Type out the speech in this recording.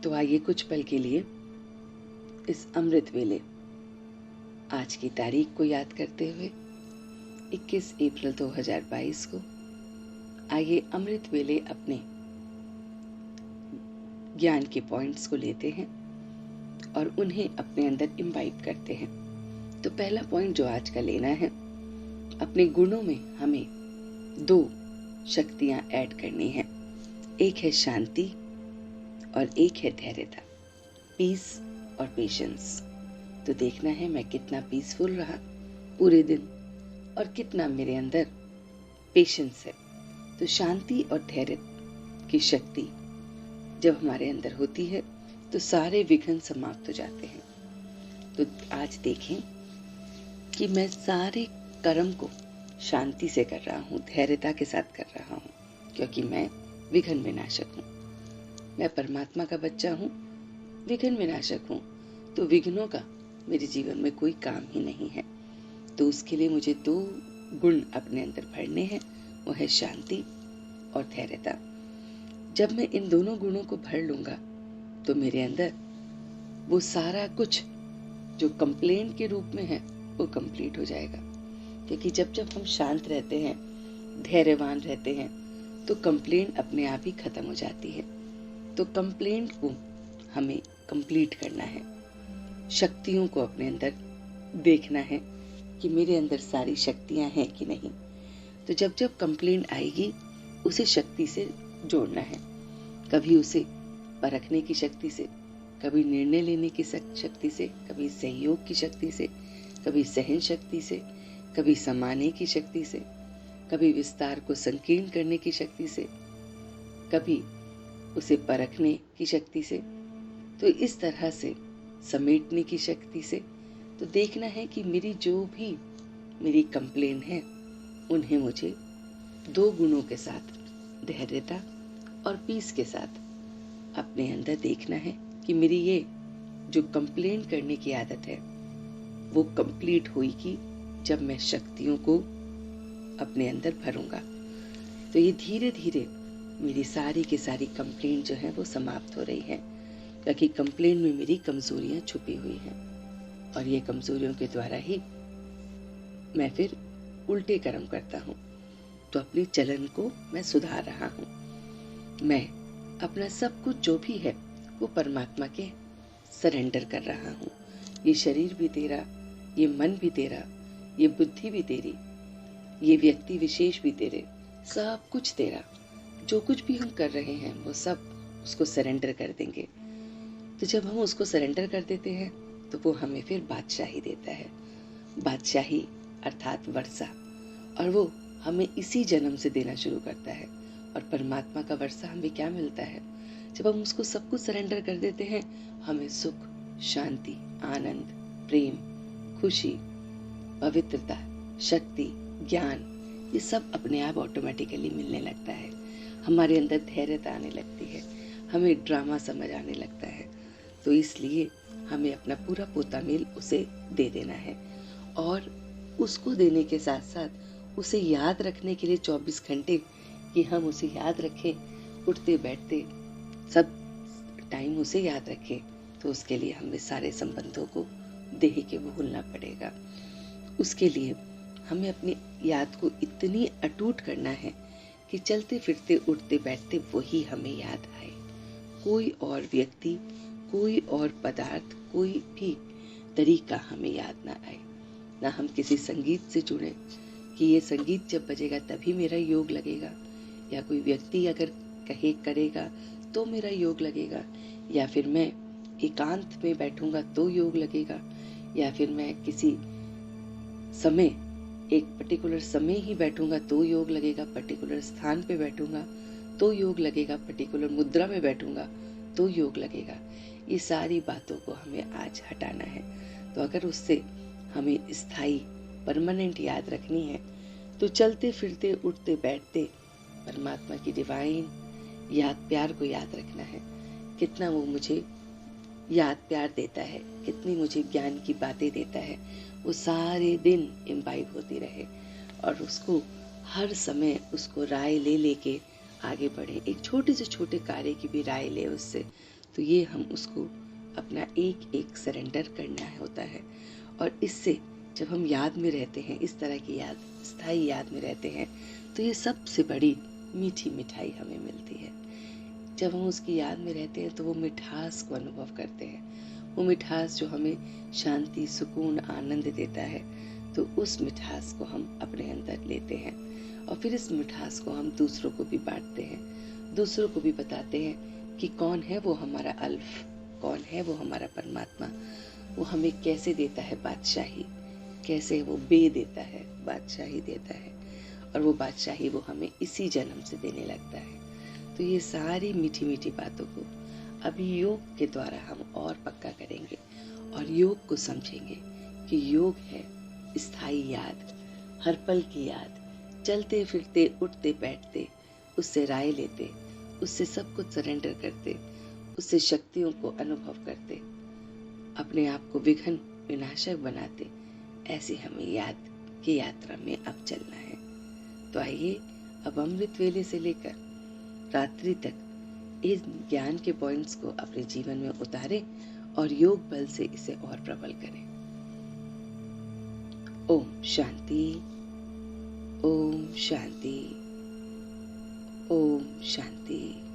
तो आइए कुछ पल के लिए इस अमृत वेले आज की तारीख को याद करते हुए 21 अप्रैल 2022 को आइए अमृत वेले अपने ज्ञान के पॉइंट्स को लेते हैं और उन्हें अपने अंदर इम्बाइब करते हैं। तो पहला पॉइंट जो आज का लेना है, अपने गुणों में हमें 2 शक्तियां ऐड करनी है। एक है शांति और एक है धैर्यता, पीस और पेशेंस। तो देखना है मैं कितना पीसफुल रहा पूरे दिन और कितना मेरे अंदर पेशेंस है। तो शांति और धैर्य की शक्ति जब हमारे अंदर होती है तो सारे विघ्न समाप्त हो जाते हैं। तो आज देखें कि मैं सारे कर्म को शांति से कर रहा हूँ, धैर्यता के साथ कर रहा हूँ, क्योंकि मैं विघ्न विनाशक हूँ। मैं परमात्मा का बच्चा हूँ, विघ्न विनाशक हूँ। तो विघ्नों का मेरे जीवन में कोई काम ही नहीं है। तो उसके लिए मुझे 2 गुण अपने अंदर भरने हैं, वो है शांति और धैर्यता। जब मैं इन दोनों गुणों को भर लूंगा तो मेरे अंदर वो सारा कुछ जो कंप्लेंट के रूप में है वो कंप्लीट हो जाएगा। क्योंकि जब हम शांत रहते हैं, धैर्यवान रहते हैं, तो कंप्लेंट अपने आप ही खत्म हो जाती है। तो कंप्लेंट को हमें कंप्लीट करना है, शक्तियों को अपने अंदर देखना है कि मेरे अंदर सारी शक्तियां हैं कि नहीं। तो जब कंप्लेंट आएगी उसे शक्ति से जोड़ना है, कभी उसे परखने की शक्ति से, कभी निर्णय लेने की शक्ति से, कभी सहयोग की शक्ति से, कभी सहन शक्ति से, कभी समाने की शक्ति से, कभी विस्तार को संकीर्ण करने की शक्ति से, कभी उसे परखने की शक्ति से, तो इस तरह से समेटने की शक्ति से। तो देखना है कि मेरी जो भी मेरी कंप्लेन है उन्हें मुझे 2 गुणों के साथ, धैर्यता और पीस के साथ अपने अंदर देखना है कि मेरी ये जो कंप्लेन करने की आदत है वो कंप्लीट होगी जब मैं शक्तियों को अपने अंदर भरूंगा। तो ये धीरे धीरे मेरी सारी की सारी कंप्लेन जो है वो समाप्त हो रही है, क्योंकि कंप्लेन में मेरी कमजोरियां छुपी हुई हैं और ये कमजोरियों के द्वारा ही मैं फिर उल्टे कर्म करता हूँ। तो अपने चलन को मैं सुधार रहा हूँ। मैं अपना सब कुछ जो भी है वो परमात्मा के सरेंडर कर रहा हूँ। ये शरीर भी तेरा, ये मन भी तेरा, ये बुद्धि भी तेरी, ये व्यक्ति विशेष भी तेरे, सब कुछ तेरा। जो कुछ भी हम कर रहे हैं वो सब उसको सरेंडर कर देंगे। तो जब हम उसको सरेंडर कर देते हैं तो वो हमें फिर बादशाही देता है, बादशाही अर्थात वर्षा, और वो हमें इसी जन्म से देना शुरू करता है। और परमात्मा का वर्षा हमें क्या मिलता है? जब हम उसको सब कुछ सरेंडर कर देते हैं, हमें सुख, शांति, आनंद, प्रेम, खुशी, पवित्रता, शक्ति, ज्ञान, ये सब अपने आप ऑटोमेटिकली मिलने लगता है। हमारे अंदर धैर्यता आने लगती है, हमें ड्रामा समझ आने लगता है। तो इसलिए हमें अपना पूरा पोता मेल उसे दे देना है, और उसको देने के साथ साथ उसे याद रखने के लिए 24 घंटे कि हम उसे याद रखें, उठते बैठते सब टाइम उसे याद रखें। तो उसके लिए हमें सारे संबंधों को देह के भूलना पड़ेगा। उसके लिए हमें अपनी याद को इतनी अटूट करना है कि चलते फिरते उठते बैठते वही हमें याद आए। कोई और व्यक्ति, कोई और पदार्थ, कोई भी तरीका हमें याद ना आए। ना हम किसी संगीत से जुड़े कि ये संगीत जब बजेगा तभी मेरा योग लगेगा, या कोई व्यक्ति अगर कहे करेगा तो मेरा योग लगेगा, या फिर मैं एकांत में बैठूंगा तो योग लगेगा, या फिर मैं किसी समय, एक पर्टिकुलर समय ही बैठूंगा तो योग लगेगा, पर्टिकुलर स्थान पे बैठूंगा तो योग लगेगा, पर्टिकुलर मुद्रा में बैठूंगा तो योग लगेगा। ये सारी बातों को हमें आज हटाना है। तो अगर उससे हमें स्थायी परमानेंट याद रखनी है तो चलते फिरते उठते बैठते परमात्मा की डिवाइन याद प्यार को याद रखना है। कितना वो मुझे याद प्यार देता है, कितनी मुझे ज्ञान की बातें देता है, वो सारे दिन इम्बाइब होती रहे और उसको हर समय उसको राय ले लेके आगे बढ़े। एक छोटे से छोटे कार्य की भी राय ले उससे, तो ये हम उसको अपना एक एक सरेंडर करना होता है। और इससे जब हम याद में रहते हैं, इस तरह की याद, स्थायी याद में रहते हैं, तो ये सबसे बड़ी मीठी मिठाई हमें मिलती है। जब हम उसकी याद में रहते हैं तो वो मिठास को अनुभव करते हैं, वो मिठास जो हमें शांति, सुकून, आनंद देता है, तो उस मिठास को हम अपने अंदर लेते हैं और फिर इस मिठास को हम दूसरों को भी बांटते हैं, दूसरों को भी बताते हैं कि कौन है वो हमारा अल्फ, कौन है वो हमारा परमात्मा, वो हमें कैसे देता है बादशाही, कैसे वो देता है, बादशाही देता है, और वो बादशाही वो हमें इसी जन्म से देने लगता है। तो ये सारी मीठी मीठी बातों को अभी योग के द्वारा हम और पक्का करेंगे और योग को समझेंगे कि योग है स्थायी याद, हर पल की याद, चलते फिरते, उठते बैठते, उससे राय लेते, उससे सब कुछ सरेंडर करते, उससे शक्तियों को अनुभव करते, अपने आप को विघ्न विनाशक बनाते, ऐसी हमें याद की यात्रा में अब चलना है। तो आइए अब अमृत वेले से लेकर रात्रि तक इस ज्ञान के पॉइंट्स को अपने जीवन में उतारें और योग बल से इसे और प्रबल करें। ओम शांति, ओम शांति, ओम शांति।